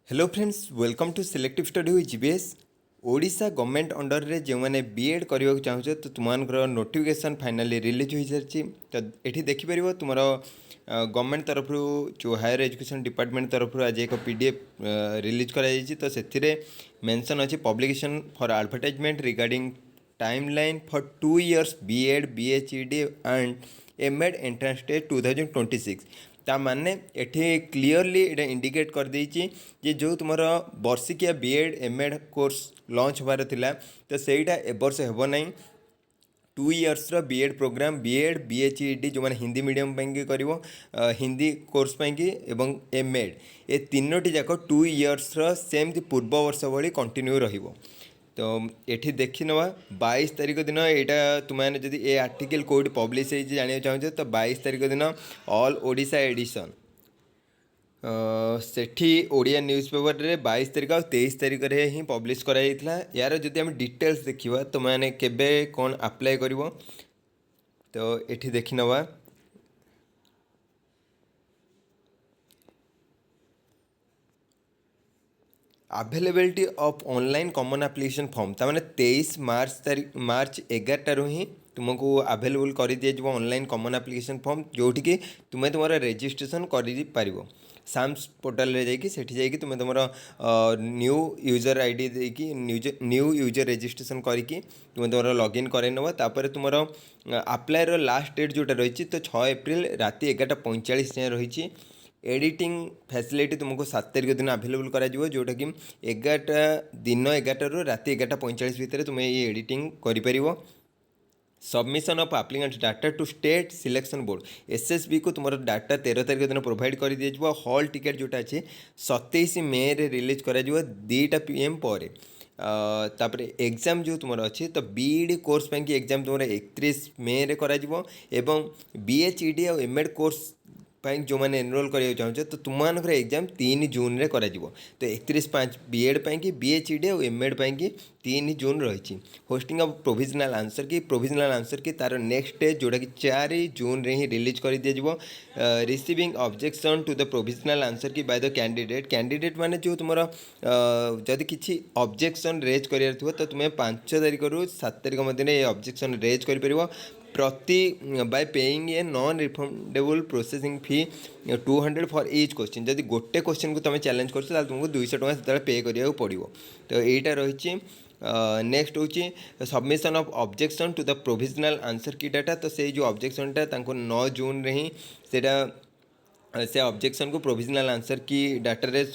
Hello friends, welcome to selective study with GBS. Odisha government under रे जो मैंने BEd करने चाहूँ तो तुम नोटिफिकेशन फाइनाली रिलीज हो सारी। तो ये देखिपर तुम गवर्नमेंट तरफ जो हायर एजुकेशन डिपार्टमेंट तरफ आज एक पीडीएफ रिलीज कराई। तो से मेंशन अच्छी publication for advertisement regarding timeline for 2 years BEd बीएचईडी एंड एमएड एंट्रांस टेस्ट 2026। ता माने एठी क्लीयरली इटा इंडिकेट कर देछि जे जो तुमर वर्षिकिया बीएड एमएड कोर्स लॉन्च होबार थिला तो सेटा ए वर्ष हेबो नै। 2 years बीएड प्रोग्राम बीएड बीएचईडी जो मैंने हिंदी मीडियम पाई कर हिंदी कोर्स पाई एवं एमएड ए तीनोटी जाक 2 years सेमती पूर्व वर्ष भाई कंटिन्यू रहिबो। तो ये देखी नवा 22 तारीख दिन यहाँ तुम्हें जब ये आर्टिकल कौटी पब्लिश हो जाना चाहूँ तो 22 तारीख दिन ऑल ओडिशा एडिशन सेठी ओडिया न्यूज़ पेपर रे 22 तारीख और 23 तारीख रे ही पब्लिश कराइला। यार जदि आम डिटेल्स देखा तो मैंने केबे कौन अप्लाई करिवो तो ये देखी नवा। Availability of online common application form ताने 23 मार्च 11 ही तुमको अवेलेबल कर दिया ऑनलाइन कॉमन एप्लीकेशन फॉर्म जोटि कि तुम्हें तुम रजिस्ट्रेशन कर साम्स पोर्टाल रे जाकि सेठी जाकि तुम्हें तुम न्यू यूजर आईडी देकी न्यू यूजर रजिस्ट्रेशन करके तुम्हें तुम लॉगिन कर नवा। तापर तुम अप्लाई लास्ट डेट जोटा रही तो 6 एप्रिल राति 11:45 जाए रही। एडिटिंग फैसिलिटी तुमको 7 तारीख दिन अवेलेबल करा जोटा कि 11 रू राति 11:45 भितर तुम्हें ये एडिटिंग करिपरिबो। Submission of applicant data to state selection board SSB को तुम डाटा 13 तारीख दिन प्रोवाइड कर दिया। हॉल टिकेट जोटा अच्छे 27 मे रे रिलीज कर 2टा PM पर। तापर एग्जाम जो तुम अच्छे तो बीईडी कोर्स पाई एग्जाम तुम 31 मे रे करा एवं बीएचईडी और एमएड कोर्स पाई जो मैंने एनरोल करा चाहूँ तो तुम एग्जाम 3 जून रे करा तो 31/5 बीएड पाई बीएचईडी और एमएड पाई 3 जून रही। होस्टिंग ऑफ प्रोविजनल आंसर की तार नेक्स्ट डे जोटा कि 4 जून रे ही रिलीज कर दिया। Receiving objection to the provisional answer key by the candidate माने जो तुम जदि किसी ऑब्जेक्शन रेज कर तो तुम्हें 5 तारीख रू 7 तारीख मध्य ऑब्जेक्शन रेज कर प्रति bye paying a non refundable processing fee 200 for each question. जदि गोटे क्वेश्चन को तुम चैलेंज कर तुमको 200 टका से पे करा पड़ो। तो यहाँ रही नेक्स्ट हूँ submission of objection to the provisional answer key data. तो से जो ऑब्जेक्शनटा 9 जून रे ही से ऑब्जेक्शन को प्रोविजनल आंसर की डाटा रे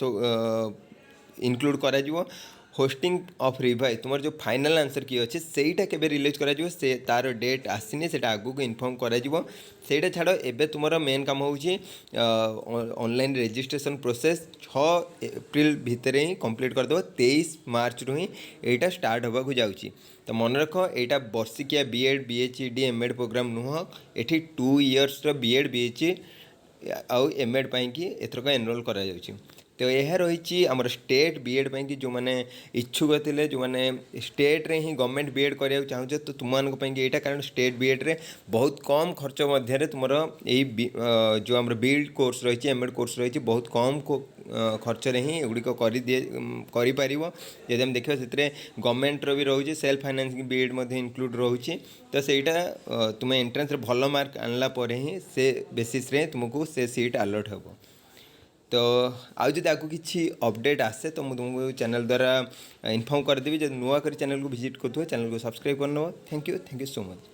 इनक्लूड करा। होस्टिंग ऑफ रिवाइज तुम जो फाइनल आंसर की अच्छे सेटा केबे रिलीज करा से तार डेट आसीनी से आगू को इनफॉर्म करा छाड़। एबे तुम मेन काम हो ऑनलाइन रजिस्ट्रेशन प्रोसेस 6 एप्रिल भितर ही कंप्लीट करदेव। 23 मार्च रू ही यहाँ स्टार्ट होगा जाऊँगी। तो मन रख यहाँ वर्षिकिया बीएड बीएचईडी एमएड प्रोग्राम नुह ये 2 years बीएड बीएचई आउ एमएड पाई एथरक एनरोल करा जाउछि। तो यह रही आमर स्टेट बीएड पाई जो मैंने इच्छुक थे जो मैंने स्टेट रे ही गवर्नमेंट बीएड करा चाहूँ तो तुम यहाँ कारण स्टेट बीएड रे बहुत कम खर्च मध्य तुम यही जो आम बीएड कोर्स रही एमएड कोर्स रही बहुत कम खर्च रे ही एगुड़िक कर देखा से गवर्नमेंट भी रोचे सेल्फ फाइनेंसिंग बीएड इनक्लूड रोचे। तो सहीटा तुम एंट्रेंस रे भल मार्क आनला ही से बेसिस रे तुमको से सीट अलॉट हो। तो आज जब आगे किसी अपडेट आसे तो मुझे तुमको चैनल द्वारा इन्फॉर्म करदेवी। जब नुआ कर चैनल को विजिट करूँ चैनल को सब्सक्राइब करना। Thank you so much.